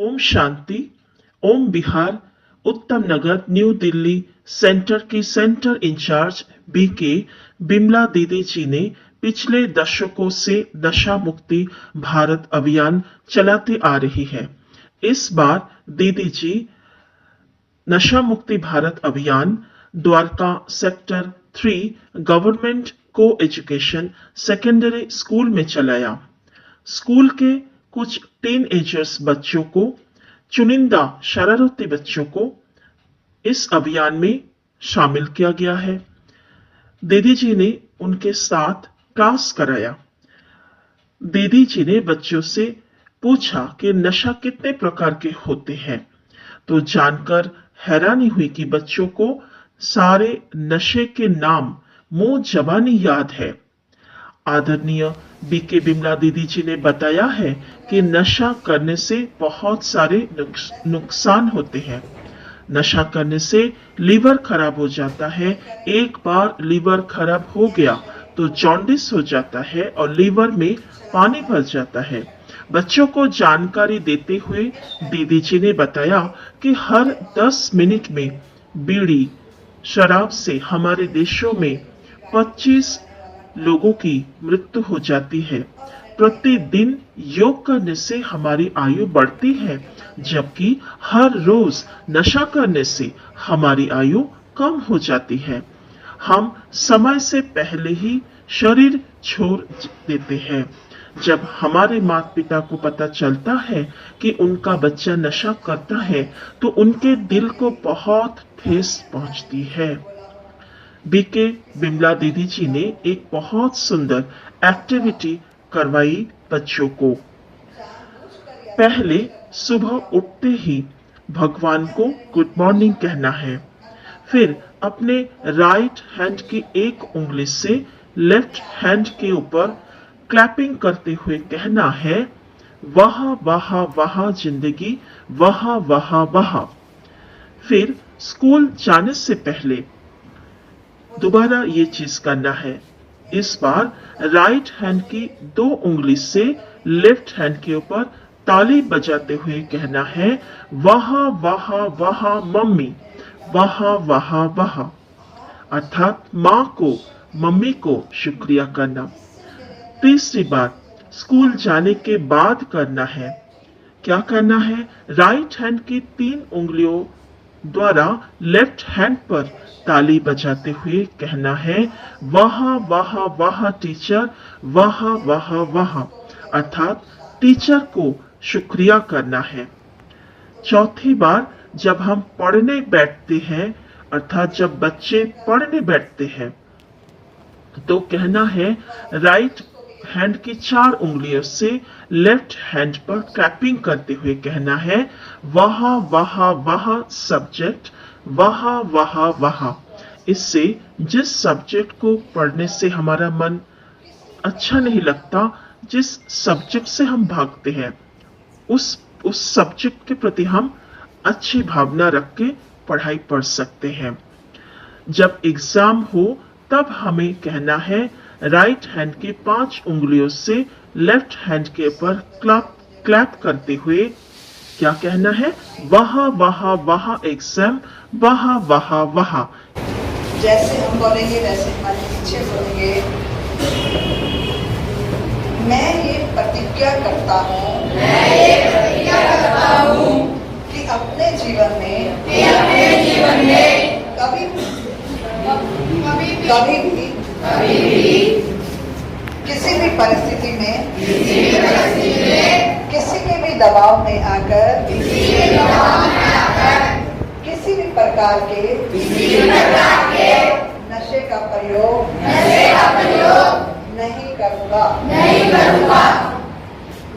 ओम शांति, ओम बिहार, उत्तम नगर, new Delhi centre की centre in charge BK Bimla दीदी जी ने पिछले दशकों से नशा मुक्ति भारत अभियान चलाते आ रही है। इस बार दीदी जी नशा मुक्ति भारत अभियान द्वारका सेक्टर 3 गवर्नमेंट को एजुकेशन सेकेंडरी स्कूल में चलाया। स्कूल के कुछ टीन एजर्स बच्चों को, चुनिंदा शरारती बच्चों को इस अभियान में शामिल किया गया है। दीदी जी ने उनके साथ क्लास कराया। दीदी जी ने बच्चों से पूछा कि नशा कितने प्रकार के होते हैं, तो जानकर हैरानी हुई कि बच्चों को सारे नशे के नाम मुंह जबानी याद है। आदरणीय बीके बिमला दीदी जी ने बताया है कि नशा करने से बहुत सारे नुकसान होते हैं। नशा करने से लीवर खराब हो जाता है। एक बार लीवर खराब हो गया तो जॉन्डिस हो जाता है और लीवर में पानी भर जाता है। बच्चों को जानकारी देते हुए दीदी जी ने बताया कि हर 10 मिनट में बीड़ी शराब से हमारे देशों में 25 लोगों की मृत्यु हो जाती है। प्रतिदिन योग करने से हमारी आयु बढ़ती है, जबकि हर रोज नशा करने से हमारी आयु कम हो जाती है। हम समय से पहले ही शरीर छोड़ देते हैं। जब हमारे माता पिता को पता चलता है कि उनका बच्चा नशा करता है तो उनके दिल को बहुत ठेस पहुंचती है। बीके बिमला दीदी जी ने एक बहुत सुंदर एक्टिविटी करवाई बच्चों को। पहले सुबह उठते ही भगवान को गुड मॉर्निंग कहना है। फिर अपने राइट हैंड की एक उंगली से लेफ्ट हैंड के ऊपर क्लैपिंग करते हुए कहना है, वाह वाह वाह जिंदगी, वाह वाह वाह। फिर स्कूल जाने से पहले दोबारा ये चीज करना है। इस बार राइट हैंड की 2 उंगली से लेफ्ट हैंड के ऊपर ताली बजाते हुए कहना है, वाह वाह वाह मम्मी, वाह वाह वाह। अर्थात माँ को, मम्मी को शुक्रिया करना। तीसरी बात स्कूल जाने के बाद करना है। क्या करना है? राइट हैंड की 3 उंगलियों द्वारा लेफ्ट हैंड पर ताली बजाते हुए कहना है, वाह वाह वाह टीचर, वाह वाह वाह। अर्थात टीचर को शुक्रिया करना है। चौथी बार जब हम पढ़ने बैठते हैं, अर्थात जब बच्चे पढ़ने बैठते हैं, तो कहना है राइट हैंड की 4 उंगलियों से लेफ्ट हैंड पर क्लैपिंग करते हुए कहना है, वाह वाह वाह सब्जेक्ट, वाह वाह वाह। इससे जिस सब्जेक्ट को पढ़ने से हमारा मन अच्छा नहीं लगता, जिस सब्जेक्ट से हम भागते हैं, उस सब्जेक्ट के प्रति हम अच्छी भावना रख के पढ़ाई पढ़ सकते हैं। जब एग्जाम हो तब हमें कहना है राइट हैंड की 5 उंगलियों से लेफ्ट हैंड के ऊपर क्लैप करते हुए क्या कहना है, वाह वाह वाह एग्जाम, वाह वाह वाह। जैसे हम बोलेंगे वैसे हमारे पीछे बोलेंगे। मैं ये प्रतिज्ञा करता हूँ कि अपने जीवन में कभी भी किसी भी परिस्थिति में किसी के भी दबाव में आकर किसी भी प्रकार के नशे का प्रयोग नहीं करूँगा।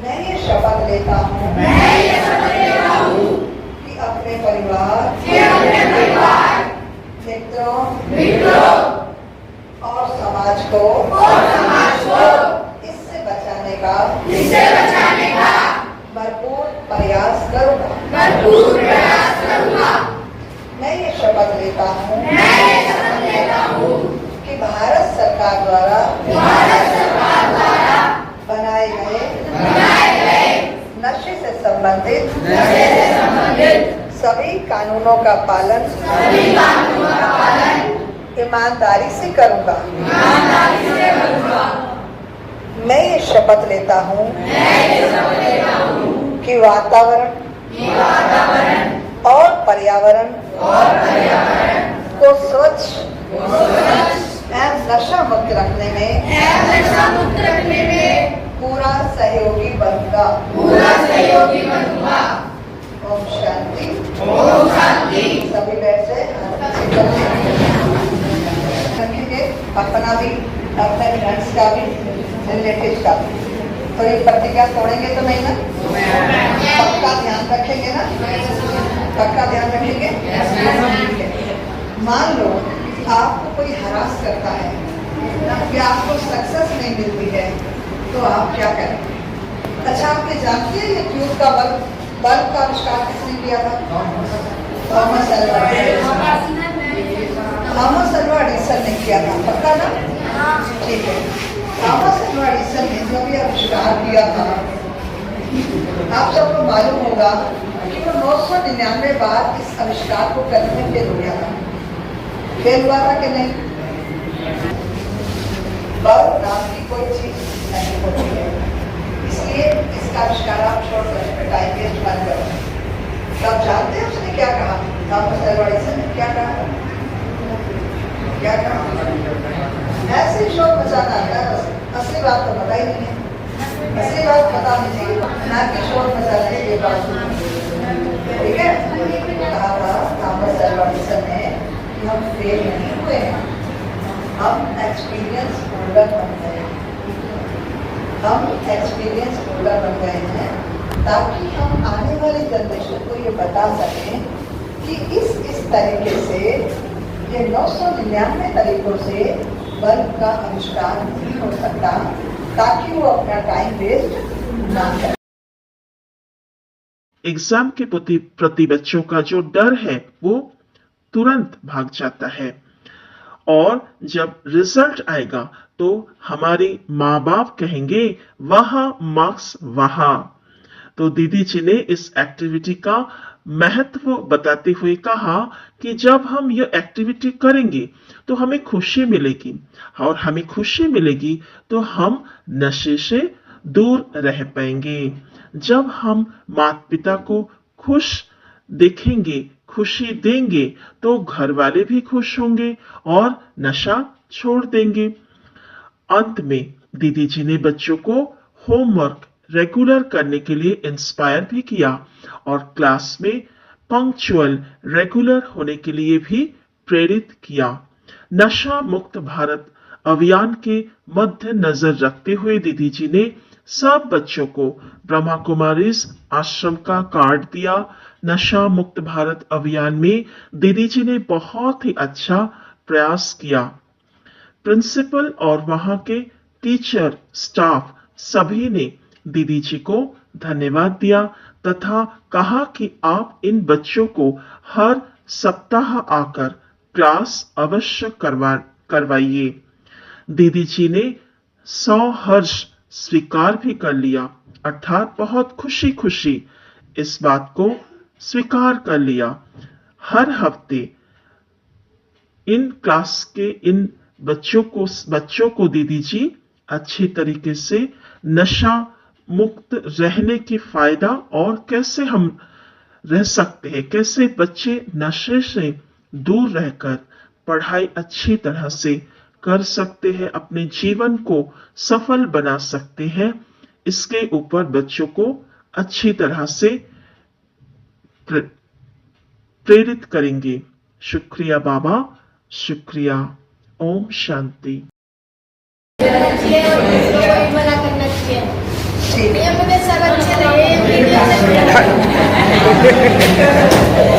मैं ये शपथ लेता हूँ कि अपने परिवार, मित्रों और समाज को इससे बचाने का भरपूर प्रयास करूँगा। मैं ये शपथ लेता हूँ कि भारत सरकार द्वारा बनाए गए नशे से संबंधित सभी कानूनों का पालन ईमानदारी से करूँगा। मैं ये शपथ लेता हूँ कि वातावरण और पर्यावरण को स्वच्छ एवं नशा मुक्त रखने में पूरा सहयोगी बनूंगा। ओम शांति। सभी बैठ से रखेंगे, अपना भी, अपने फ्रेंड्स का भी, रिलेटिव्स का भी। तो ये प्रतिज्ञा तोड़ेंगे तो नहीं ना? पक्का ध्यान रखेंगे ना? पक्का ध्यान रखेंगे। मान लो आपको कोई हरास करता है या आपको सक्सेस नहीं मिलती है, तो आप क्या करें? अच्छा, आपने जानते हैं ये ट्यूब का बल्ब का आविष्कार किसने किया था? थॉमस अल्वा एडिसन ने किया था। पक्का ना? ठीक है। थॉमस अल्वा एडिसन ने जो भी आविष्कार किया था, आप सबको मालूम होगा कि वो 999 बार इस आविष्कार को करने में फेल हो गया था। फेल हुआ था कि नहीं? बल्ब नाम की कोई चीज नहीं होती है, इसलिए इसका आविष्कार आप छोड़ कर टाइम वेस्ट मत करो। सब जानते हैं उसने क्या कहा? थॉमस अल्वा एडिसन ने क्या कहा? क्या कहा? ऐसे शोर मचाना है, असली बात तो पता ही नहीं है। असली बात पता नहीं चाहिए, ना कि शोर मचाने ये बात। ठीक है? कहा था थॉमस अल्वा एडिसन ने कि हम फेल नहीं हुए हैं, हम एक्सपीरियंस होल्डर बन गए हैं। हम एक्सपीरियंस होल्डर बन गए हैं ताकि हम आने वाली जनरेशन को ये बता सकें कि इस तरीके से, ये 999 तरीकों से बल्ब का आविष्कार नहीं हो सकता, ताकि वो अपना टाइम वेस्ट ना करें। एग्जाम के प्रति बच्चों का जो डर है वो तुरंत भाग जाता है, और जब रिजल्ट आएगा तो हमारे माँ बाप कहेंगे वहां मार्क्स वहां। तो दीदी जी ने इस एक्टिविटी का महत्व बताते हुए कहा कि जब हम ये एक्टिविटी करेंगे तो हमें खुशी मिलेगी, और हमें खुशी मिलेगी तो हम नशे से दूर रह पाएंगे। जब हम माता पिता को खुश देखेंगे, खुशी देंगे, तो घर वाले भी खुश होंगे और नशा छोड़ देंगे। अंत में दीदी जी ने बच्चों को होमवर्क रेगुलर करने के लिए इंस्पायर भी किया और क्लास में पंक्चुअल रेगुलर होने के लिए भी प्रेरित किया। नशा मुक्त भारत अभियान के मध्य नजर रखते हुए दीदी जी ने सब बच्चों को ब्रह्मा कुमारीज आश्रम का कार्ड दिया। नशा मुक्त भारत अभियान में दीदी जी ने बहुत ही अच्छा प्रयास किया। प्रिंसिपल और वहां के टीचर, स्टाफ सभी ने दीदी जी को धन्यवाद दिया तथा कहा कि आप इन बच्चों को हर सप्ताह आकर क्लास अवश्य करवाइए। दीदी जी ने 100 हर्ष स्वीकार भी कर लिया, अर्थात बहुत खुशी खुशी इस बात को स्वीकार कर लिया। हर हफ्ते इन क्लास के इन बच्चों को दीदी जी अच्छी तरीके से नशा मुक्त रहने के फायदा और कैसे हम रह सकते हैं, कैसे बच्चे नशे से दूर रहकर पढ़ाई अच्छी तरह से कर सकते हैं, अपने जीवन को सफल बना सकते हैं, इसके ऊपर बच्चों को अच्छी तरह से प्रेरित करेंगे। शुक्रिया बाबा, शुक्रिया। ओम शांति। ठीक है।